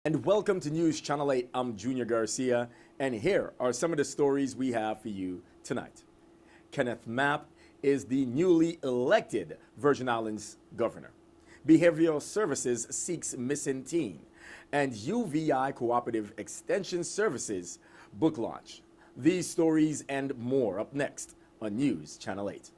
And welcome to News Channel 8. I'm Junior Garcia, and here are some of the stories we have for you tonight. Kenneth Mapp is the newly elected Virgin Islands governor. Behavioral Services seeks missing teen, and UVI Cooperative Extension Services book launch. These stories and more up next on News Channel 8.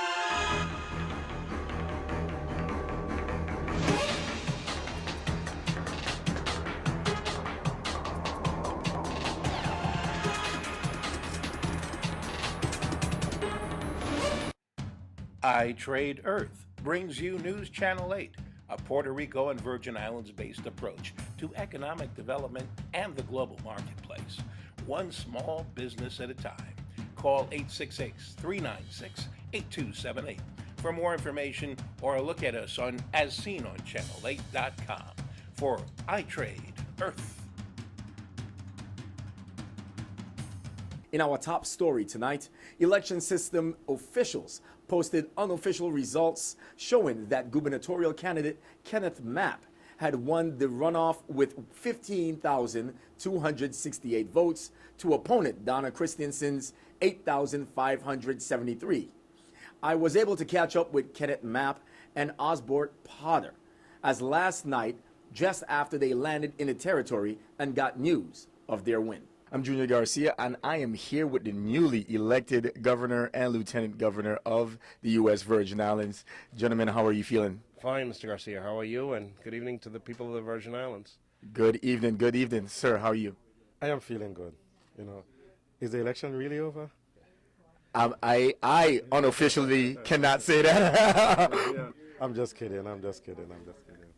I Trade Earth brings you News Channel 8, a Puerto Rico and Virgin Islands-based approach to economic development and the global marketplace, one small business at a time. Call 866-396-8278 for more information or look at us on as seen on channel8.com for I Trade Earth. In our top story tonight, election system officials posted unofficial results showing that gubernatorial candidate Kenneth Mapp had won the runoff with 15,268 votes to opponent Donna Christensen's 8,573. I was able to catch up with Kenneth Mapp and Osbort Potter as last night, just after they landed in the territory and got news of their win. I'm Junior Garcia, and I am here with the newly elected governor and lieutenant governor of the U.S. Virgin Islands. Gentlemen, how are you feeling? Fine, Mr. Garcia. How are you? And good evening to the people of the Virgin Islands. Good evening, sir. How are you? I am feeling good. You know, is the election really over? I unofficially cannot say that. I'm just kidding.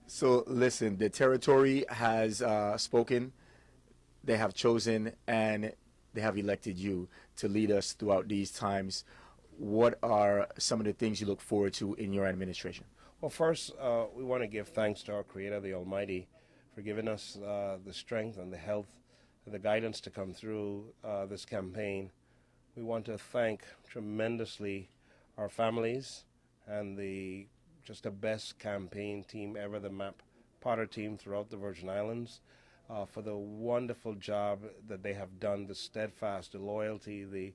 So listen, the territory has spoken. They have chosen and they have elected you to lead us throughout these times. What are some of the things you look forward to in your administration? Well, first, we want to give thanks to our Creator, the Almighty, for giving us the strength and the health and the guidance to come through this campaign. We want to thank tremendously our families and just the best campaign team ever, the Mapp Potter team throughout the Virgin Islands. For the wonderful job that they have done, the steadfast, the loyalty, the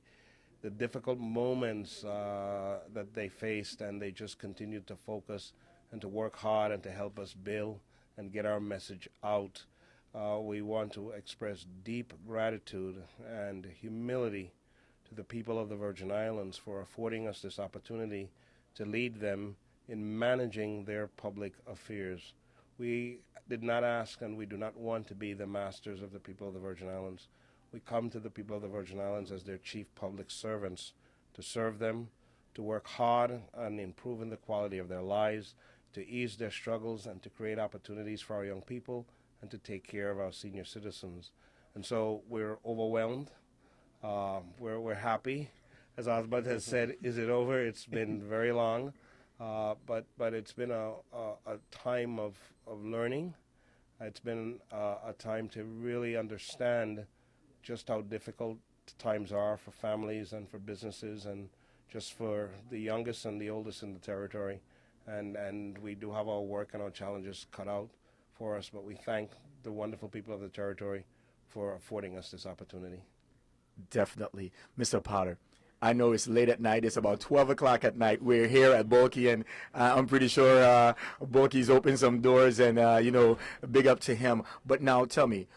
difficult moments that they faced, and they just continued to focus and to work hard and to help us build and get our message out. We want to express deep gratitude and humility to the people of the Virgin Islands for affording us this opportunity to lead them in managing their public affairs. We did not ask, and we do not want to be the masters of the people of the Virgin Islands. We come to the people of the Virgin Islands as their chief public servants, to serve them, to work hard on improving the quality of their lives, to ease their struggles, and to create opportunities for our young people, and to take care of our senior citizens. And so we're overwhelmed. We're happy. As Osbert has said, is it over? It's been very long. But it's been a time of learning. It's been a time to really understand just how difficult times are for families and for businesses and just for the youngest and the oldest in the territory. And we do have our work and our challenges cut out for us, but we thank the wonderful people of the territory for affording us this opportunity. Definitely. Mr. Potter, I know it's late at night. It's about 12 o'clock at night. We're here at Bulky, and I'm pretty sure Bulky's opened some doors, and, big up to him. But now tell me,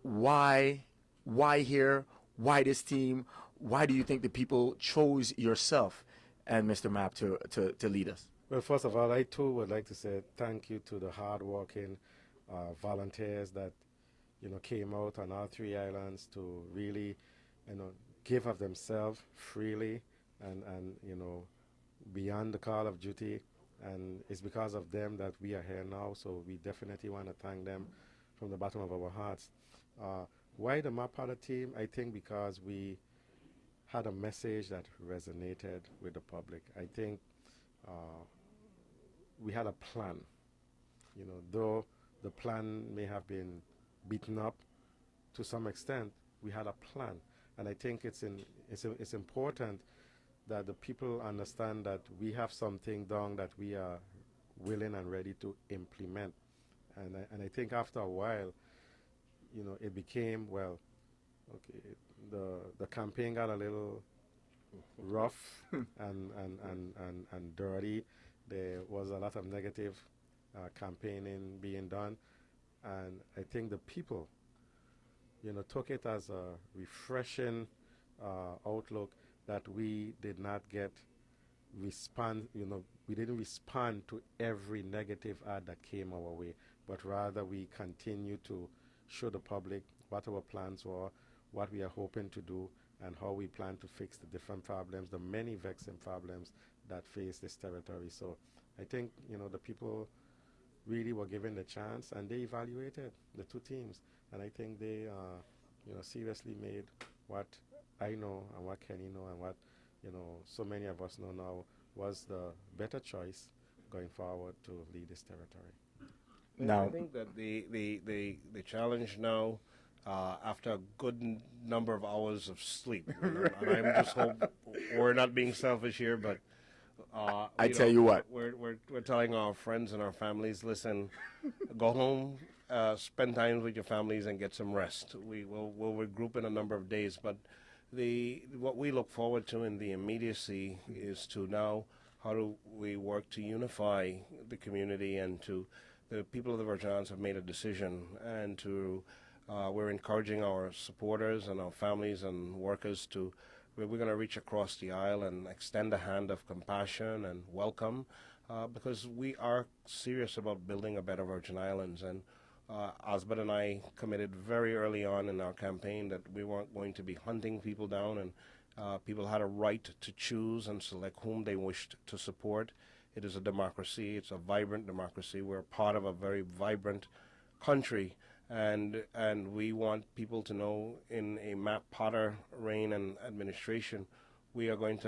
why here? Why this team? Why do you think the people chose yourself and Mr. Mapp to lead us? Well, first of all, I too would like to say thank you to the hard-working volunteers that, came out on all three islands to really, give of themselves freely and beyond the call of duty. And it's because of them that we are here now, so we definitely want to thank them from the bottom of our hearts. Why the Mapp Potter team? I think because we had a message that resonated with the public. I think we had a plan. Though the plan may have been beaten up to some extent, we had a plan. And I think it's important that the people understand that we have something down that we are willing and ready to implement. And I think after a while, it became, well, okay, the campaign got a little rough and dirty. There was a lot of negative campaigning being done, and I think the people, took it as a refreshing outlook that we did not get respond. We didn't respond to every negative ad that came our way, but rather we continue to show the public what our plans were, what we are hoping to do, and how we plan to fix the different problems, the many vexing problems that face this territory. So I think, the people really were given the chance, and they evaluated the two teams. And I think they, seriously made what I know and what Kenny know and what, so many of us know now was the better choice going forward to lead this territory. Now, I think that the challenge now, after a good number of hours of sleep, and I'm just hope we're not being selfish here, but I tell you what, we're telling our friends and our families, listen, go home, spend time with your families, and get some rest. We'll regroup in a number of days, but what we look forward to in the immediacy is to now how do we work to unify the community, and to the people of the Virgin Islands have made a decision, and to we're encouraging our supporters and our families and workers to we're going to reach across the aisle and extend a hand of compassion and welcome, because we are serious about building a better Virgin Islands. And Osbert and I committed very early on in our campaign that we weren't going to be hunting people down, and people had a right to choose and select whom they wished to support. It is a democracy. It's a vibrant democracy. We're part of a very vibrant country. And we want people to know in a Matt Potter reign and administration, we want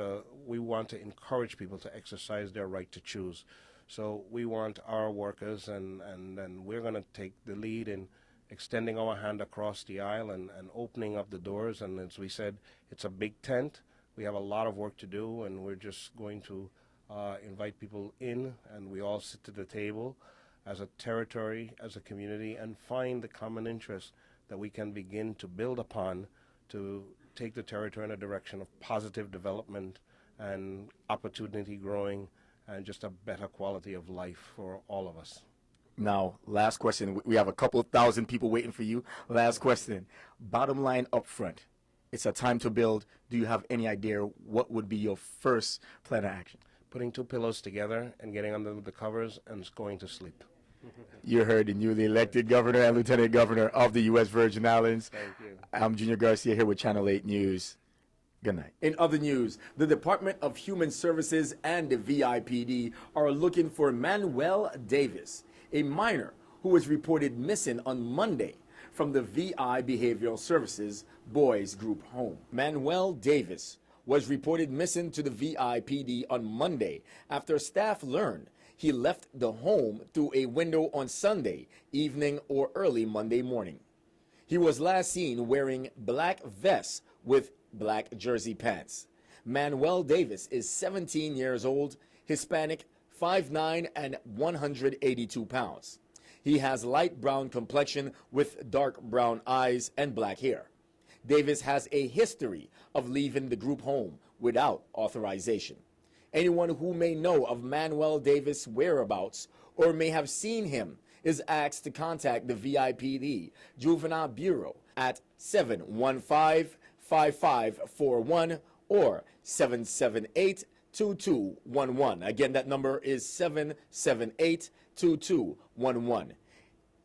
to encourage people to exercise their right to choose. So we want our workers, and we're going to take the lead in extending our hand across the aisle and opening up the doors. And as we said, it's a big tent. We have a lot of work to do, and we're just going to invite people in, and we all sit at the table as a territory, as a community, and find the common interest that we can begin to build upon to take the territory in a direction of positive development and opportunity growing and just a better quality of life for all of us. Now, last question. We have a couple of thousand people waiting for you. Last question. Bottom line up front. It's a time to build. Do you have any idea what would be your first plan of action? Putting two pillows together and getting under the covers and going to sleep. You heard the newly elected governor and lieutenant governor of the U.S. Virgin Islands. Thank you. I'm Junior Garcia here with Channel 8 News. Good night. In other news, the Department of Human Services and the WSVI-TV are looking for Manuel Davis, a minor who was reported missing on Monday from the VI Behavioral Services Boys Group home. Manuel Davis was reported missing to the WSVI-PD on Monday after staff learned he left the home through a window on Sunday evening or early Monday morning. He was last seen wearing black vests with black jersey pants. Manuel Davis is 17 years old, Hispanic, 5'9" and 182 pounds. He has light brown complexion with dark brown eyes and black hair. Davis has a history of leaving the group home without authorization. Anyone who may know of Manuel Davis' whereabouts or may have seen him is asked to contact the WSVI-PD Juvenile Bureau at 715-5541 or 778-2211. Again, that number is 778-2211.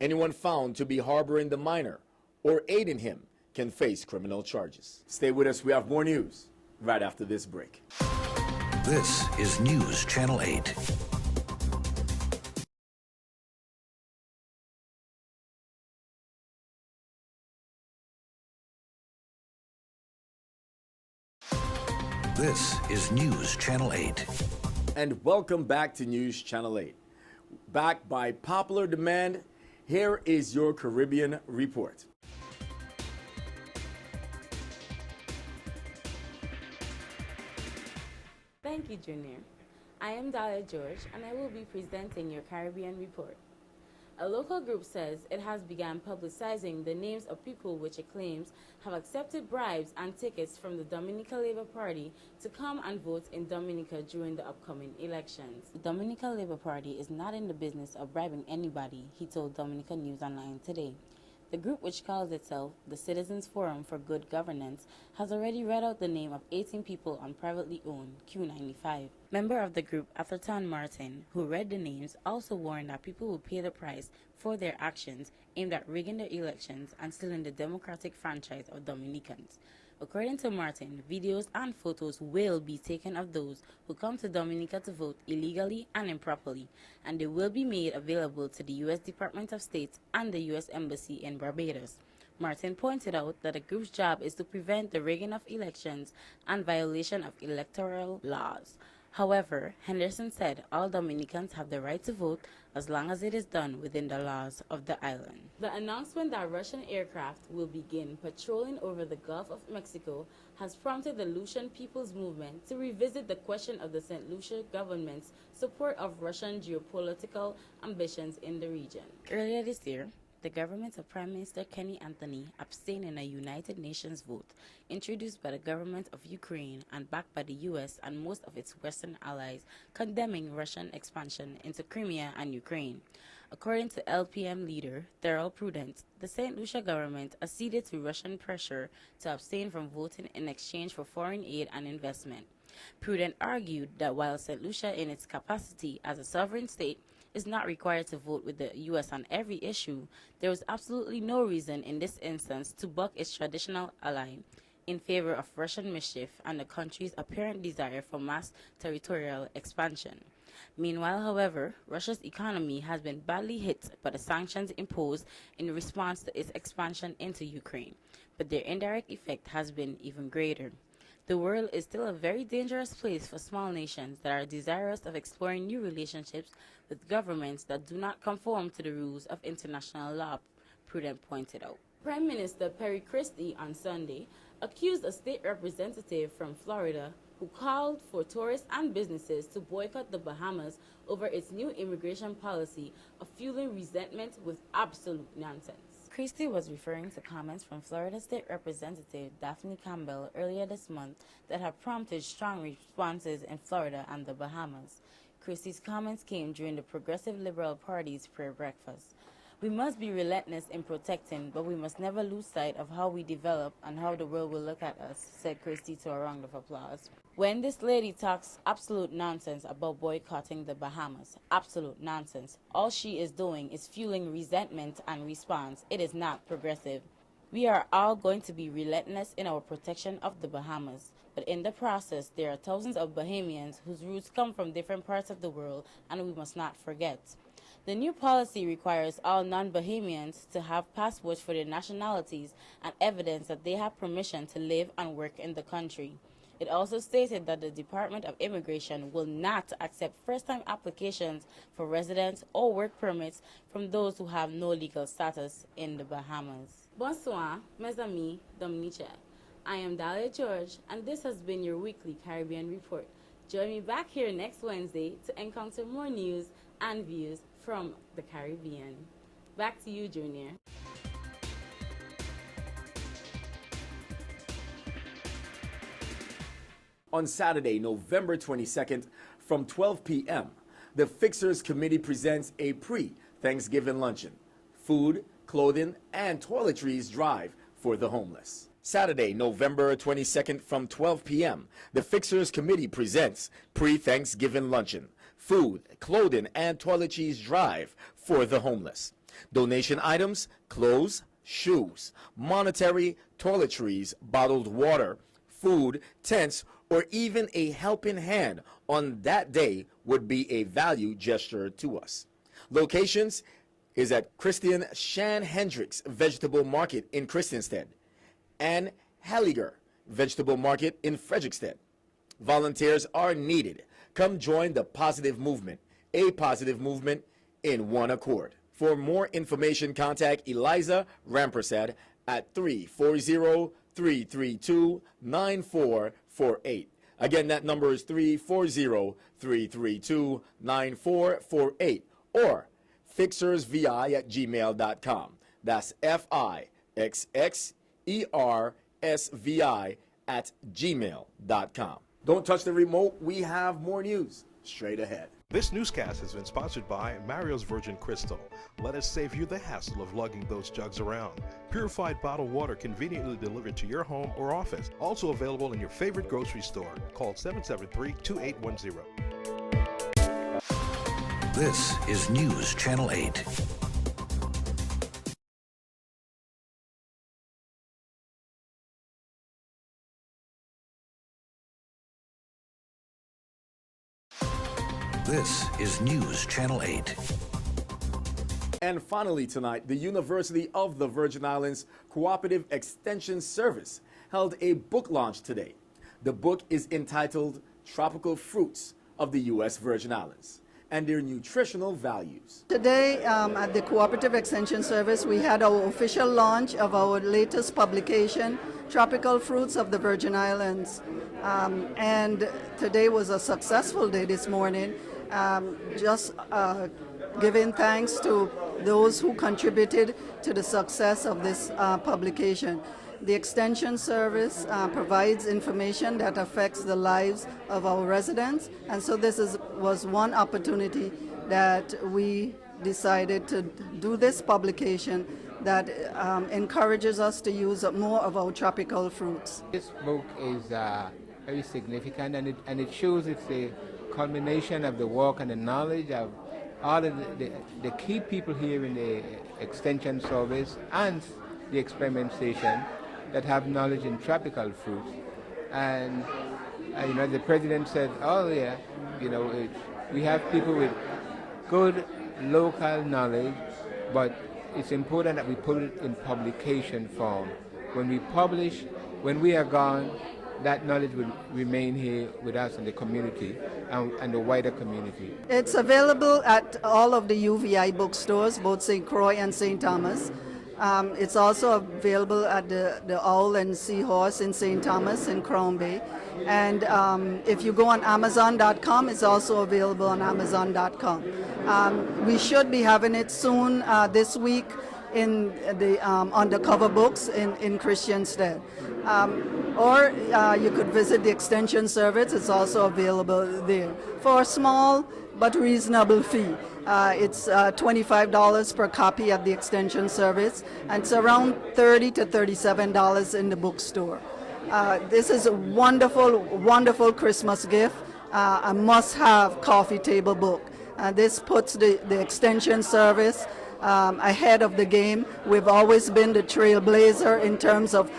Anyone found to be harboring the minor or aiding him can face criminal charges. Stay with us. We have more news right after this break. This is News Channel 8. This is News Channel 8. And welcome back to News Channel 8. Back by popular demand, here is your Caribbean report. Thank you, Junior. I am Dahlia George, and I will be presenting your Caribbean report. A local group says it has begun publicizing the names of people which it claims have accepted bribes and tickets from the Dominica Labour Party to come and vote in Dominica during the upcoming elections. The Dominica Labour Party is not in the business of bribing anybody, he told Dominica News Online today. The group, which calls itself the Citizens Forum for Good Governance, has already read out the name of 18 people on privately owned Q95. Member of the group, Atherton Martin, who read the names, also warned that people will pay the price for their actions aimed at rigging their elections and stealing the democratic franchise of Dominicans. According to Martin, videos and photos will be taken of those who come to Dominica to vote illegally and improperly, and they will be made available to the U.S. Department of State and the U.S. Embassy in Barbados. Martin pointed out that the group's job is to prevent the rigging of elections and violation of electoral laws. However, Henderson said all Dominicans have the right to vote as long as it is done within the laws of the island. The announcement that Russian aircraft will begin patrolling over the Gulf of Mexico has prompted the Lucian People's Movement to revisit the question of the St. Lucia government's support of Russian geopolitical ambitions in the region. Earlier this year, the government of Prime Minister Kenny Anthony abstained in a United Nations vote introduced by the government of Ukraine and backed by the U.S. and most of its Western allies, condemning Russian expansion into Crimea and Ukraine. According to LPM leader Thurl Prudent, the St. Lucia government acceded to Russian pressure to abstain from voting in exchange for foreign aid and investment. Prudent argued that while St. Lucia in its capacity as a sovereign state is not required to vote with the U.S. on every issue, there was absolutely no reason in this instance to buck its traditional ally in favor of Russian mischief and the country's apparent desire for mass territorial expansion. Meanwhile, however, Russia's economy has been badly hit by the sanctions imposed in response to its expansion into Ukraine, but their indirect effect has been even greater. The world is still a very dangerous place for small nations that are desirous of exploring new relationships with governments that do not conform to the rules of international law, Prudent pointed out. Prime Minister Perry Christie on Sunday accused a state representative from Florida who called for tourists and businesses to boycott the Bahamas over its new immigration policy of fueling resentment with absolute nonsense. Christie was referring to comments from Florida State Representative Daphne Campbell earlier this month that have prompted strong responses in Florida and the Bahamas. Christie's comments came during the Progressive Liberal Party's prayer breakfast. We must be relentless in protecting, but we must never lose sight of how we develop and how the world will look at us, said Christie to a round of applause. When this lady talks absolute nonsense about boycotting the Bahamas, absolute nonsense, all she is doing is fueling resentment and response. It is not progressive. We are all going to be relentless in our protection of the Bahamas, but in the process, there are thousands of Bahamians whose roots come from different parts of the world, and we must not forget. The new policy requires all non-Bahamians to have passports for their nationalities and evidence that they have permission to live and work in the country. It also stated that the Department of Immigration will not accept first-time applications for residence or work permits from those who have no legal status in the Bahamas. Bonsoir, mes amis dominicains. I am Dahlia George, and this has been your weekly Caribbean Report. Join me back here next Wednesday to encounter more news and views from the Caribbean. Back to you, Junior. On Saturday, November 22nd, from 12 p.m., the Fixers Committee presents a pre-Thanksgiving luncheon, food, clothing, and toiletries drive for the homeless. Saturday, November 22nd, from 12 p.m., the Fixers Committee presents pre-Thanksgiving luncheon, food, clothing, and toiletries drive for the homeless. Donation items, clothes, shoes, monetary, toiletries, bottled water, food, tents, or even a helping hand on that day would be a value gesture to us. Locations is at Christian Shan Hendricks Vegetable Market in Christiansted and Halliger Vegetable Market in Frederiksted. Volunteers are needed. Come join the positive movement, a positive movement in one accord. For more information, contact Eliza Rampersad at 340-332-9448. Again, that number is 340-332-9448. Or fixersvi@gmail.com. That's FIXERSVI@gmail.com. Don't touch the remote. We have more news straight ahead. This newscast has been sponsored by Mario's Virgin Crystal. Let us save you the hassle of lugging those jugs around. Purified bottled water conveniently delivered to your home or office. Also available in your favorite grocery store. Call 773-2810. This is News Channel 8. This is News Channel 8. And finally tonight, the University of the Virgin Islands Cooperative Extension Service held a book launch today. The book is entitled Tropical Fruits of the U.S. Virgin Islands and Their Nutritional Values. Today at the Cooperative Extension Service, we had our official launch of our latest publication, Tropical Fruits of the Virgin Islands. And today was a successful day this morning. Giving thanks to those who contributed to the success of this publication. The Extension Service provides information that affects the lives of our residents, and so this was one opportunity that we decided to do this publication that encourages us to use more of our tropical fruits. This book is very significant, and it shows it's the culmination of the work and the knowledge of all of the key people here in the Extension Service and the experiment station that have knowledge in tropical fruits. And the president said earlier, we have people with good local knowledge, but it's important that we put it in publication form. When we publish, when we are gone, that knowledge will remain here with us in the community and the wider community. It's available at all of the UVI bookstores, both St. Croix and St. Thomas. It's also available at the Owl and Seahorse in St. Thomas in Crown Bay. And if you go on Amazon.com, it's also available on Amazon.com. We should be having it soon this week in the undercover books in Christiansted. Or you could visit the Extension Service. It's also available there for a small but reasonable fee. It's $25 per copy at the Extension Service, and it's around $30 to $37 in the bookstore. This is a wonderful, wonderful Christmas gift, a must-have coffee table book. This puts the Extension Service ahead of the game. We've always been the trailblazer in terms of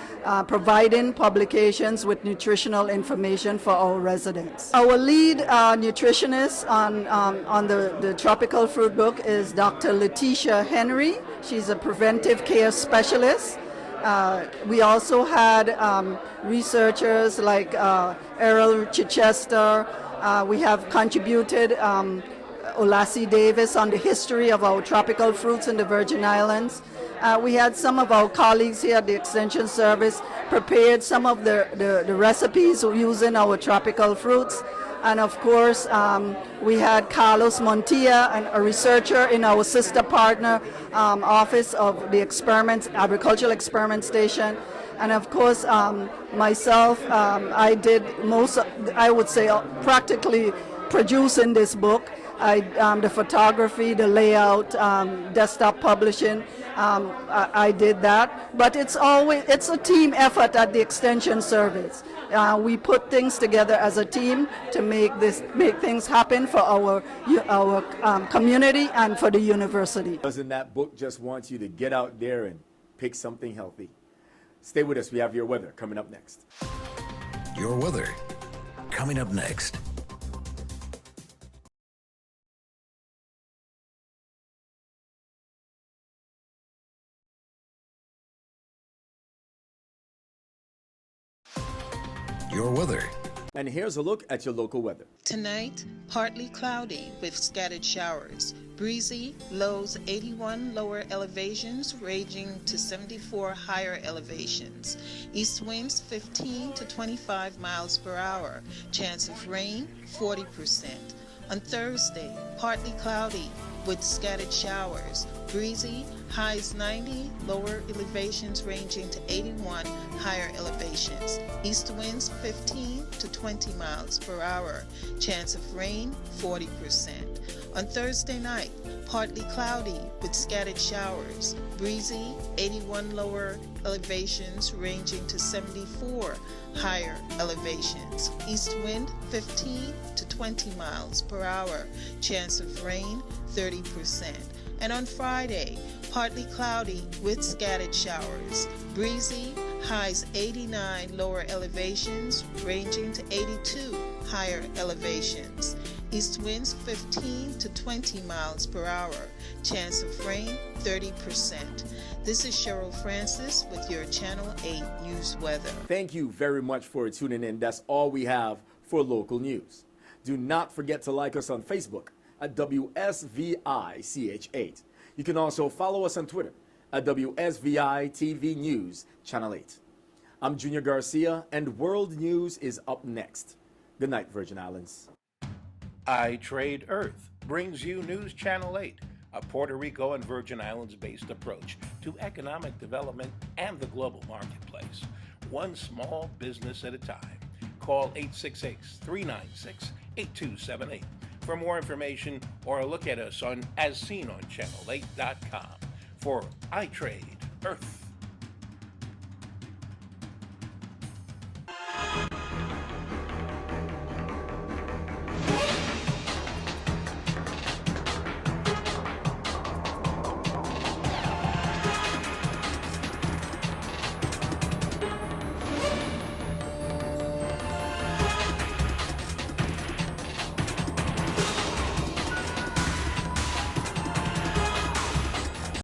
providing publications with nutritional information for our residents. Our lead nutritionist on the Tropical Fruit book is Dr. Letitia Henry. She's a preventive care specialist. We also had researchers like Errol Chichester. We have contributed Olassie Davis on the history of our tropical fruits in the Virgin Islands. We had some of our colleagues here at the Extension Service prepared some of the recipes using our tropical fruits. And of course, we had Carlos Montilla, a researcher in our sister partner office of the Agricultural Experiment Station. And of course, myself, I did practically producing this book. The photography, the layout, desktop publishing, I did that. But it's a team effort at the Extension Service. We put things together as a team to make things happen for our community and for the university. Doesn't that book just want you to get out there and pick something healthy? Stay with us. We have your weather coming up next. Your weather coming up next. Your weather. And here's a look at your local weather. Tonight, partly cloudy with scattered showers. Breezy, lows 81 lower elevations ranging to 74 higher elevations. East winds 15 to 25 miles per hour. Chance of rain 40%. On Thursday, partly cloudy with scattered showers. Breezy, highs 90, lower elevations ranging to 81, higher elevations. East winds 15 to 20 miles per hour. Chance of rain 40%. On Thursday night, partly cloudy with scattered showers. Breezy, 81 lower elevations ranging to 74 higher elevations. East wind 15 to 20 miles per hour. Chance of rain 30%. And on Friday, partly cloudy with scattered showers. Breezy, highs 89 lower elevations ranging to 82 higher elevations. East winds 15 to 20 miles per hour. Chance of rain 30%. This is Cheryl Francis with your Channel 8 News Weather. Thank you very much for tuning in. That's all we have for local news. Do not forget to like us on Facebook at WSVI-CH8. You can also follow us on Twitter at WSVI-TV News Channel 8. I'm Junior Garcia, and World News is up next. Good night, Virgin Islands. I Trade Earth brings you News Channel 8, a Puerto Rico and Virgin Islands-based approach to economic development and the global marketplace, one small business at a time. Call 866-396-8278 for more information or look at us on as seen on channel8.com for I Trade Earth.